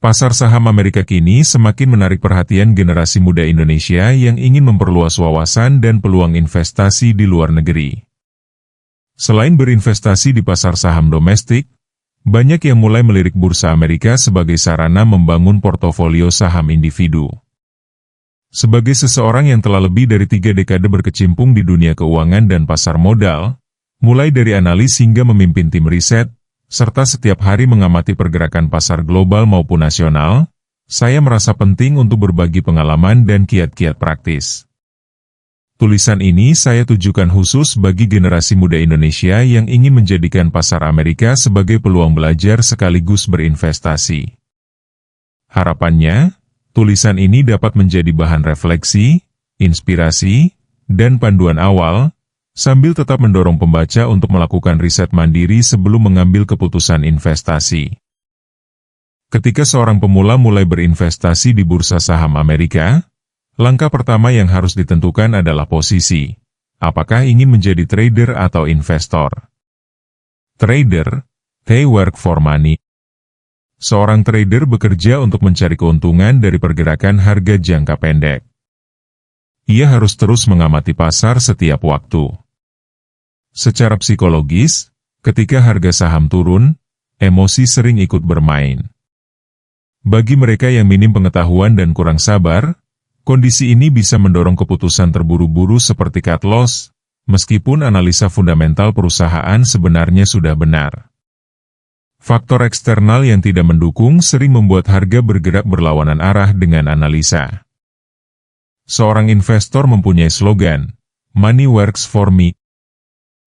Pasar saham Amerika kini semakin menarik perhatian generasi muda Indonesia yang ingin memperluas wawasan dan peluang investasi di luar negeri. Selain berinvestasi di pasar saham domestik, banyak yang mulai melirik bursa Amerika sebagai sarana membangun portofolio saham individu. Sebagai seseorang yang telah lebih dari 3 dekade berkecimpung di dunia keuangan dan pasar modal, mulai dari analis hingga memimpin tim riset, serta setiap hari mengamati pergerakan pasar global maupun nasional, saya merasa penting untuk berbagi pengalaman dan kiat-kiat praktis. Tulisan ini saya tujukan khusus bagi generasi muda Indonesia yang ingin menjadikan pasar Amerika sebagai peluang belajar sekaligus berinvestasi. Harapannya, tulisan ini dapat menjadi bahan refleksi, inspirasi, dan panduan awal, sambil tetap mendorong pembaca untuk melakukan riset mandiri sebelum mengambil keputusan investasi. Ketika seorang pemula mulai berinvestasi di bursa saham Amerika, langkah pertama yang harus ditentukan adalah posisi. Apakah ingin menjadi trader atau investor? Trader, they work for money. Seorang trader bekerja untuk mencari keuntungan dari pergerakan harga jangka pendek. Ia harus terus mengamati pasar setiap waktu. Secara psikologis, ketika harga saham turun, emosi sering ikut bermain. Bagi mereka yang minim pengetahuan dan kurang sabar, kondisi ini bisa mendorong keputusan terburu-buru seperti cut loss, meskipun analisa fundamental perusahaan sebenarnya sudah benar. Faktor eksternal yang tidak mendukung sering membuat harga bergerak berlawanan arah dengan analisa. Seorang investor mempunyai slogan, "Money works for me."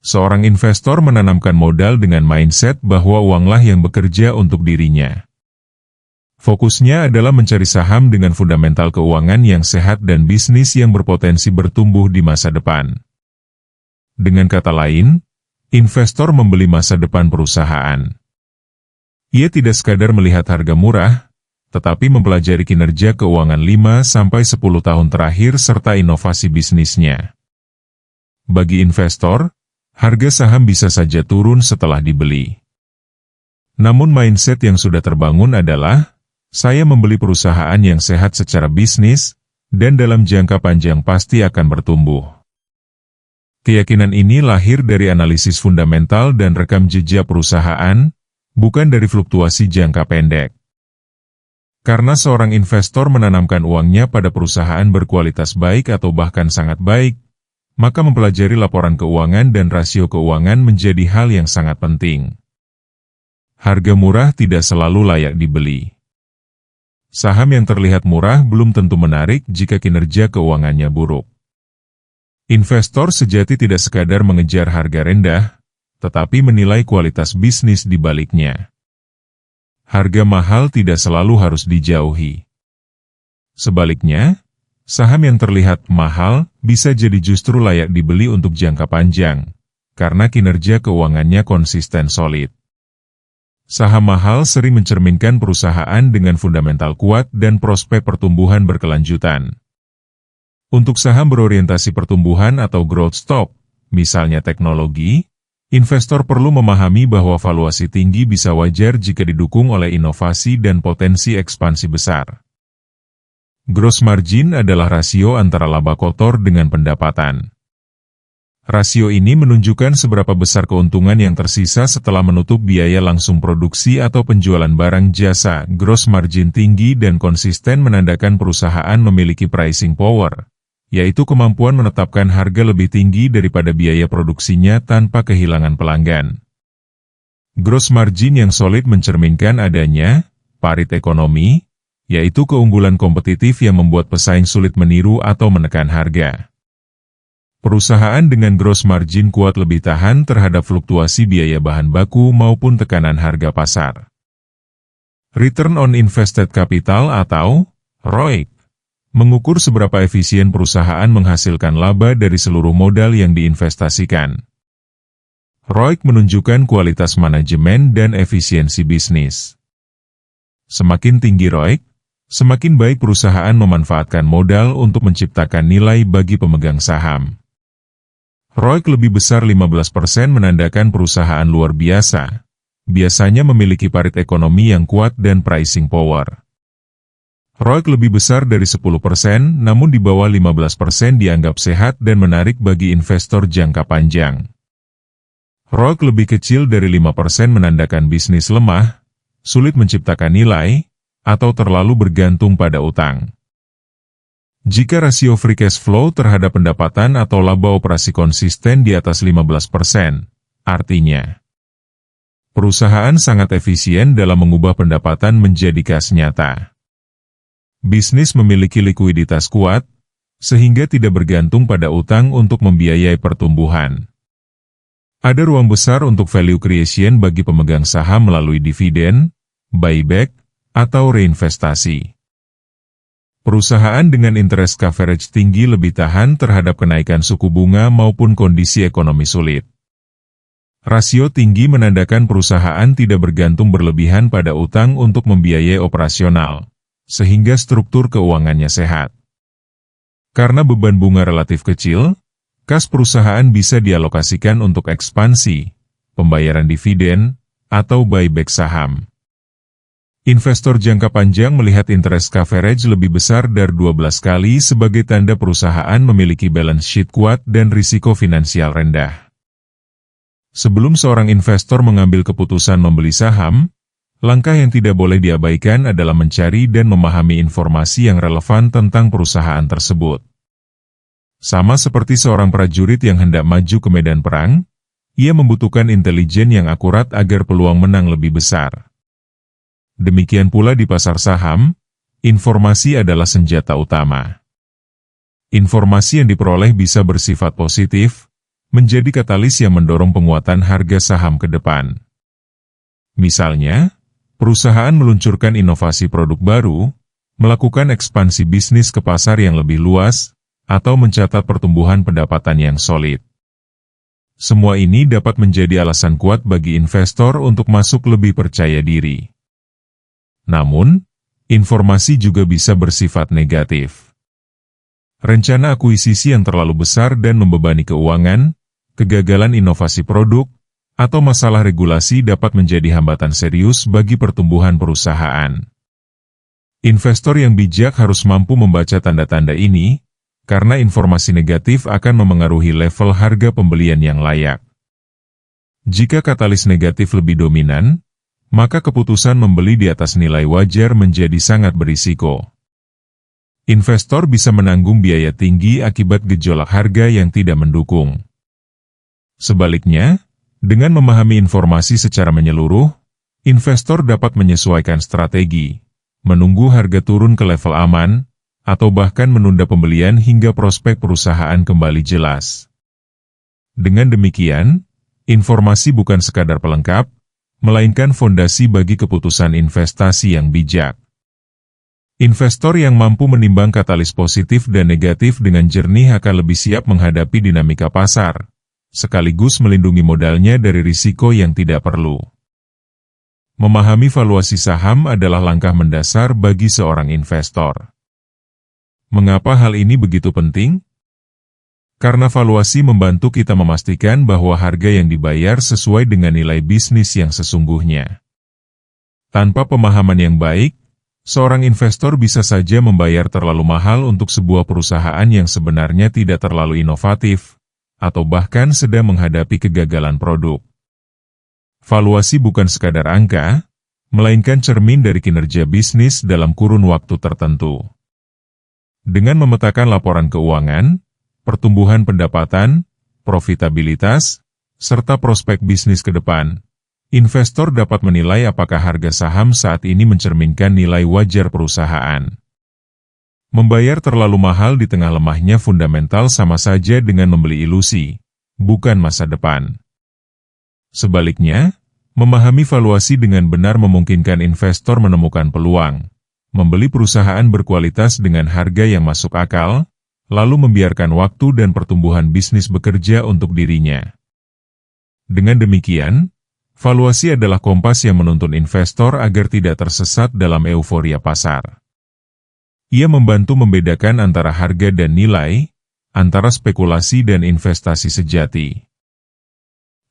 Seorang investor menanamkan modal dengan mindset bahwa uanglah yang bekerja untuk dirinya. Fokusnya adalah mencari saham dengan fundamental keuangan yang sehat dan bisnis yang berpotensi bertumbuh di masa depan. Dengan kata lain, investor membeli masa depan perusahaan. Ia tidak sekadar melihat harga murah, tetapi mempelajari kinerja keuangan 5-10 tahun terakhir serta inovasi bisnisnya. Bagi investor, harga saham bisa saja turun setelah dibeli. Namun mindset yang sudah terbangun adalah, saya membeli perusahaan yang sehat secara bisnis, dan dalam jangka panjang pasti akan bertumbuh. Keyakinan ini lahir dari analisis fundamental dan rekam jejak perusahaan, bukan dari fluktuasi jangka pendek. Karena seorang investor menanamkan uangnya pada perusahaan berkualitas baik atau bahkan sangat baik, maka mempelajari laporan keuangan dan rasio keuangan menjadi hal yang sangat penting. Harga murah tidak selalu layak dibeli. Saham yang terlihat murah belum tentu menarik jika kinerja keuangannya buruk. Investor sejati tidak sekadar mengejar harga rendah, tetapi menilai kualitas bisnis di baliknya. Harga mahal tidak selalu harus dijauhi. Sebaliknya, saham yang terlihat mahal bisa jadi justru layak dibeli untuk jangka panjang, karena kinerja keuangannya konsisten solid. Saham mahal sering mencerminkan perusahaan dengan fundamental kuat dan prospek pertumbuhan berkelanjutan. Untuk saham berorientasi pertumbuhan atau growth stock, misalnya teknologi, investor perlu memahami bahwa valuasi tinggi bisa wajar jika didukung oleh inovasi dan potensi ekspansi besar. Gross margin adalah rasio antara laba kotor dengan pendapatan. Rasio ini menunjukkan seberapa besar keuntungan yang tersisa setelah menutup biaya langsung produksi atau penjualan barang jasa. Gross margin tinggi dan konsisten menandakan perusahaan memiliki pricing power, yaitu kemampuan menetapkan harga lebih tinggi daripada biaya produksinya tanpa kehilangan pelanggan. Gross margin yang solid mencerminkan adanya parit ekonomi, yaitu keunggulan kompetitif yang membuat pesaing sulit meniru atau menekan harga. Perusahaan dengan gross margin kuat lebih tahan terhadap fluktuasi biaya bahan baku maupun tekanan harga pasar. Return on Invested Capital atau ROIC mengukur seberapa efisien perusahaan menghasilkan laba dari seluruh modal yang diinvestasikan. ROIC menunjukkan kualitas manajemen dan efisiensi bisnis. Semakin tinggi ROIC, semakin baik perusahaan memanfaatkan modal untuk menciptakan nilai bagi pemegang saham. ROIC lebih besar 15% menandakan perusahaan luar biasa, biasanya memiliki parit ekonomi yang kuat dan pricing power. ROIC lebih besar dari 10%, namun di bawah 15% dianggap sehat dan menarik bagi investor jangka panjang. ROIC lebih kecil dari 5% menandakan bisnis lemah, sulit menciptakan nilai, atau terlalu bergantung pada utang. Jika rasio free cash flow terhadap pendapatan atau laba operasi konsisten di atas 15%, artinya perusahaan sangat efisien dalam mengubah pendapatan menjadi kas nyata. Bisnis memiliki likuiditas kuat, sehingga tidak bergantung pada utang untuk membiayai pertumbuhan. Ada ruang besar untuk value creation bagi pemegang saham melalui dividen, buyback, atau reinvestasi. Perusahaan dengan interest coverage tinggi lebih tahan terhadap kenaikan suku bunga maupun kondisi ekonomi sulit. Rasio tinggi menandakan perusahaan tidak bergantung berlebihan pada utang untuk membiayai operasional, sehingga struktur keuangannya sehat. Karena beban bunga relatif kecil, kas perusahaan bisa dialokasikan untuk ekspansi, pembayaran dividen, atau buyback saham. Investor jangka panjang melihat interest coverage lebih besar dari 12 kali sebagai tanda perusahaan memiliki balance sheet kuat dan risiko finansial rendah. Sebelum seorang investor mengambil keputusan membeli saham, langkah yang tidak boleh diabaikan adalah mencari dan memahami informasi yang relevan tentang perusahaan tersebut. Sama seperti seorang prajurit yang hendak maju ke medan perang, ia membutuhkan intelijen yang akurat agar peluang menang lebih besar. Demikian pula di pasar saham, informasi adalah senjata utama. Informasi yang diperoleh bisa bersifat positif, menjadi katalis yang mendorong penguatan harga saham ke depan. Misalnya, perusahaan meluncurkan inovasi produk baru, melakukan ekspansi bisnis ke pasar yang lebih luas, atau mencatat pertumbuhan pendapatan yang solid. Semua ini dapat menjadi alasan kuat bagi investor untuk masuk lebih percaya diri. Namun, informasi juga bisa bersifat negatif. Rencana akuisisi yang terlalu besar dan membebani keuangan, kegagalan inovasi produk, atau masalah regulasi dapat menjadi hambatan serius bagi pertumbuhan perusahaan. Investor yang bijak harus mampu membaca tanda-tanda ini, karena informasi negatif akan memengaruhi level harga pembelian yang layak. Jika katalis negatif lebih dominan, maka keputusan membeli di atas nilai wajar menjadi sangat berisiko. Investor bisa menanggung biaya tinggi akibat gejolak harga yang tidak mendukung. Sebaliknya, dengan memahami informasi secara menyeluruh, investor dapat menyesuaikan strategi, menunggu harga turun ke level aman, atau bahkan menunda pembelian hingga prospek perusahaan kembali jelas. Dengan demikian, informasi bukan sekadar pelengkap, melainkan fondasi bagi keputusan investasi yang bijak. Investor yang mampu menimbang katalis positif dan negatif dengan jernih akan lebih siap menghadapi dinamika pasar, sekaligus melindungi modalnya dari risiko yang tidak perlu. Memahami valuasi saham adalah langkah mendasar bagi seorang investor. Mengapa hal ini begitu penting? Karena valuasi membantu kita memastikan bahwa harga yang dibayar sesuai dengan nilai bisnis yang sesungguhnya. Tanpa pemahaman yang baik, seorang investor bisa saja membayar terlalu mahal untuk sebuah perusahaan yang sebenarnya tidak terlalu inovatif, atau bahkan sedang menghadapi kegagalan produk. Valuasi bukan sekadar angka, melainkan cermin dari kinerja bisnis dalam kurun waktu tertentu. Dengan memetakan laporan keuangan, pertumbuhan pendapatan, profitabilitas, serta prospek bisnis ke depan, investor dapat menilai apakah harga saham saat ini mencerminkan nilai wajar perusahaan. Membayar terlalu mahal di tengah lemahnya fundamental sama saja dengan membeli ilusi, bukan masa depan. Sebaliknya, memahami valuasi dengan benar memungkinkan investor menemukan peluang, membeli perusahaan berkualitas dengan harga yang masuk akal, lalu membiarkan waktu dan pertumbuhan bisnis bekerja untuk dirinya. Dengan demikian, valuasi adalah kompas yang menuntun investor agar tidak tersesat dalam euforia pasar. Ia membantu membedakan antara harga dan nilai, antara spekulasi dan investasi sejati.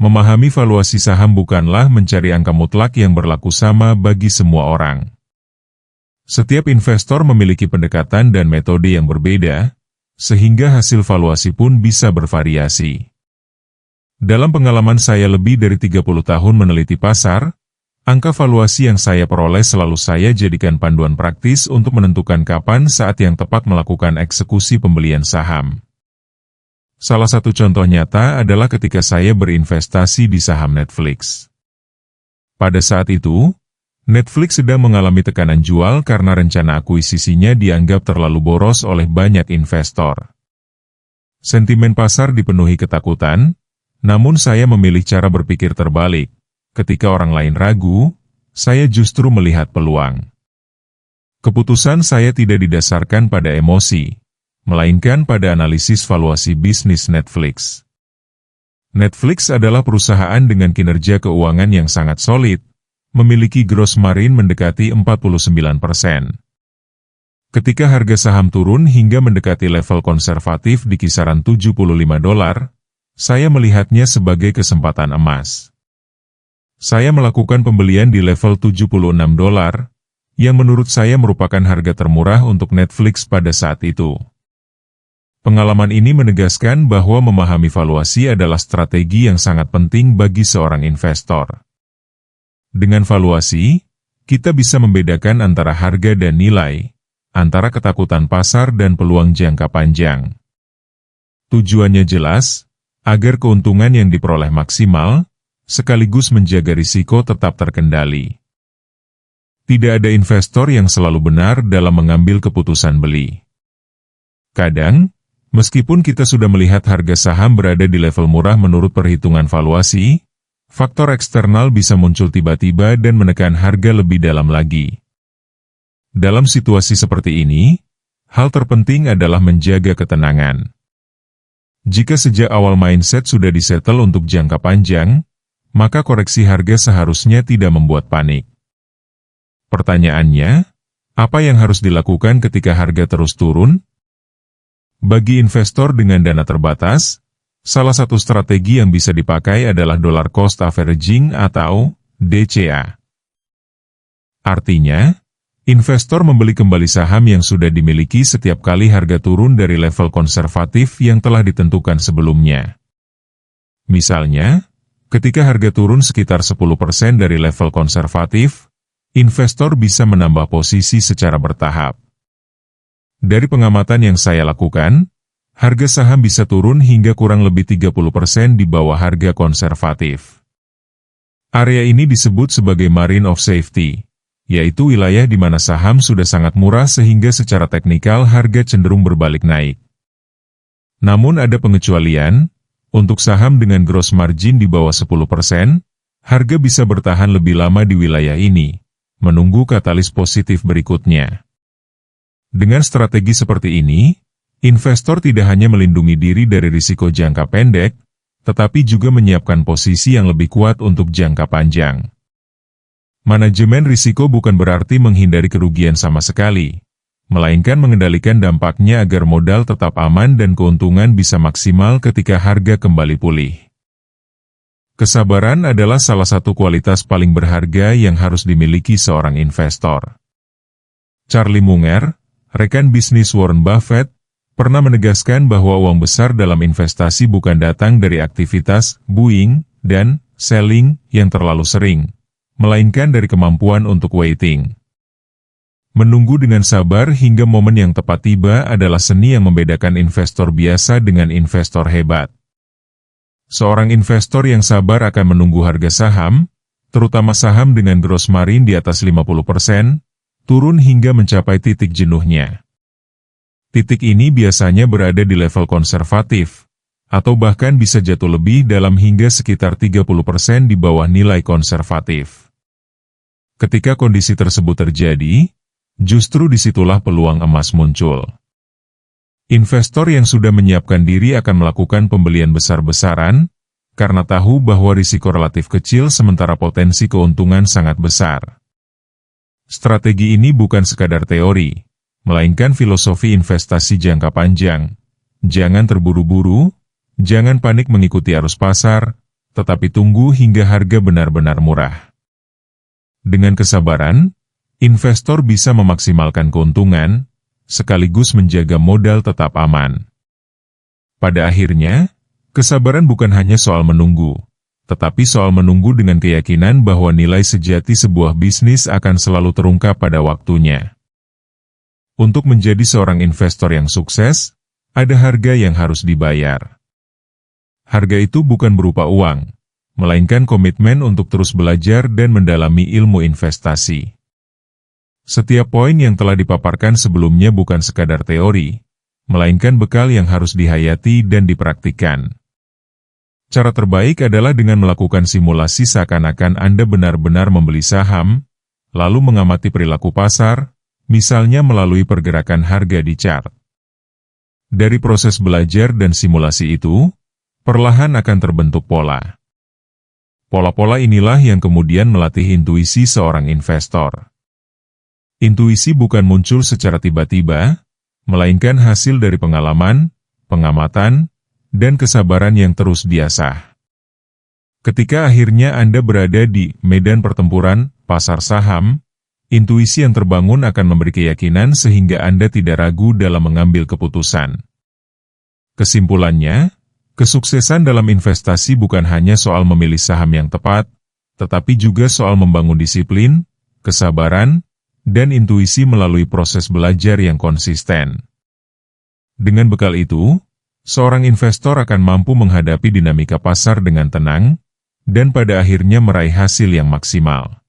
Memahami valuasi saham bukanlah mencari angka mutlak yang berlaku sama bagi semua orang. Setiap investor memiliki pendekatan dan metode yang berbeda, sehingga hasil valuasi pun bisa bervariasi. Dalam pengalaman saya lebih dari 30 tahun meneliti pasar, angka valuasi yang saya peroleh selalu saya jadikan panduan praktis untuk menentukan kapan saat yang tepat melakukan eksekusi pembelian saham. Salah satu contoh nyata adalah ketika saya berinvestasi di saham Netflix. Pada saat itu, Netflix sedang mengalami tekanan jual karena rencana akuisisinya dianggap terlalu boros oleh banyak investor. Sentimen pasar dipenuhi ketakutan, namun saya memilih cara berpikir terbalik. Ketika orang lain ragu, saya justru melihat peluang. Keputusan saya tidak didasarkan pada emosi, melainkan pada analisis valuasi bisnis Netflix. Netflix adalah perusahaan dengan kinerja keuangan yang sangat solid, memiliki gross margin mendekati 49%. Ketika harga saham turun hingga mendekati level konservatif di kisaran $75, saya melihatnya sebagai kesempatan emas. Saya melakukan pembelian di level $76, yang menurut saya merupakan harga termurah untuk Netflix pada saat itu. Pengalaman ini menegaskan bahwa memahami valuasi adalah strategi yang sangat penting bagi seorang investor. Dengan valuasi, kita bisa membedakan antara harga dan nilai, antara ketakutan pasar dan peluang jangka panjang. Tujuannya jelas, agar keuntungan yang diperoleh maksimal, sekaligus menjaga risiko tetap terkendali. Tidak ada investor yang selalu benar dalam mengambil keputusan beli. Kadang, meskipun kita sudah melihat harga saham berada di level murah menurut perhitungan valuasi, faktor eksternal bisa muncul tiba-tiba dan menekan harga lebih dalam lagi. Dalam situasi seperti ini, hal terpenting adalah menjaga ketenangan. Jika sejak awal mindset sudah disetel untuk jangka panjang, maka koreksi harga seharusnya tidak membuat panik. Pertanyaannya, apa yang harus dilakukan ketika harga terus turun? Bagi investor dengan dana terbatas, salah satu strategi yang bisa dipakai adalah dollar cost averaging atau DCA. Artinya, investor membeli kembali saham yang sudah dimiliki setiap kali harga turun dari level konservatif yang telah ditentukan sebelumnya. Misalnya, ketika harga turun sekitar 10% dari level konservatif, investor bisa menambah posisi secara bertahap. Dari pengamatan yang saya lakukan, harga saham bisa turun hingga kurang lebih 30% di bawah harga konservatif. Area ini disebut sebagai margin of safety, yaitu wilayah di mana saham sudah sangat murah sehingga secara teknikal harga cenderung berbalik naik. Namun ada pengecualian, untuk saham dengan gross margin di bawah 10%, harga bisa bertahan lebih lama di wilayah ini, menunggu katalis positif berikutnya. Dengan strategi seperti ini, investor tidak hanya melindungi diri dari risiko jangka pendek, tetapi juga menyiapkan posisi yang lebih kuat untuk jangka panjang. Manajemen risiko bukan berarti menghindari kerugian sama sekali, melainkan mengendalikan dampaknya agar modal tetap aman dan keuntungan bisa maksimal ketika harga kembali pulih. Kesabaran adalah salah satu kualitas paling berharga yang harus dimiliki seorang investor. Charlie Munger, rekan bisnis Warren Buffett, pernah menegaskan bahwa uang besar dalam investasi bukan datang dari aktivitas buying dan selling yang terlalu sering, melainkan dari kemampuan untuk waiting. Menunggu dengan sabar hingga momen yang tepat tiba adalah seni yang membedakan investor biasa dengan investor hebat. Seorang investor yang sabar akan menunggu harga saham, terutama saham dengan gross margin di atas 50%, turun hingga mencapai titik jenuhnya. Titik ini biasanya berada di level konservatif, atau bahkan bisa jatuh lebih dalam hingga sekitar 30% di bawah nilai konservatif. Ketika kondisi tersebut terjadi, justru disitulah peluang emas muncul. Investor yang sudah menyiapkan diri akan melakukan pembelian besar-besaran, karena tahu bahwa risiko relatif kecil sementara potensi keuntungan sangat besar. Strategi ini bukan sekadar teori, melainkan filosofi investasi jangka panjang. Jangan terburu-buru, jangan panik mengikuti arus pasar, tetapi tunggu hingga harga benar-benar murah. Dengan kesabaran, investor bisa memaksimalkan keuntungan, sekaligus menjaga modal tetap aman. Pada akhirnya, kesabaran bukan hanya soal menunggu, tetapi soal menunggu dengan keyakinan bahwa nilai sejati sebuah bisnis akan selalu terungkap pada waktunya. Untuk menjadi seorang investor yang sukses, ada harga yang harus dibayar. Harga itu bukan berupa uang, melainkan komitmen untuk terus belajar dan mendalami ilmu investasi. Setiap poin yang telah dipaparkan sebelumnya bukan sekadar teori, melainkan bekal yang harus dihayati dan dipraktikkan. Cara terbaik adalah dengan melakukan simulasi seakan-akan Anda benar-benar membeli saham, lalu mengamati perilaku pasar, misalnya melalui pergerakan harga di chart. Dari proses belajar dan simulasi itu, perlahan akan terbentuk pola. Pola-pola inilah yang kemudian melatih intuisi seorang investor. Intuisi bukan muncul secara tiba-tiba, melainkan hasil dari pengalaman, pengamatan, dan kesabaran yang terus diasah. Ketika akhirnya Anda berada di medan pertempuran pasar saham, intuisi yang terbangun akan memberi keyakinan sehingga Anda tidak ragu dalam mengambil keputusan. Kesimpulannya, kesuksesan dalam investasi bukan hanya soal memilih saham yang tepat, tetapi juga soal membangun disiplin, kesabaran, dan intuisi melalui proses belajar yang konsisten. Dengan bekal itu, seorang investor akan mampu menghadapi dinamika pasar dengan tenang, dan pada akhirnya meraih hasil yang maksimal.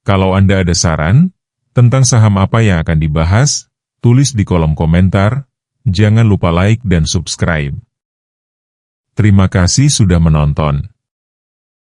Kalau Anda ada saran tentang saham apa yang akan dibahas, tulis di kolom komentar. Jangan lupa like dan subscribe. Terima kasih sudah menonton.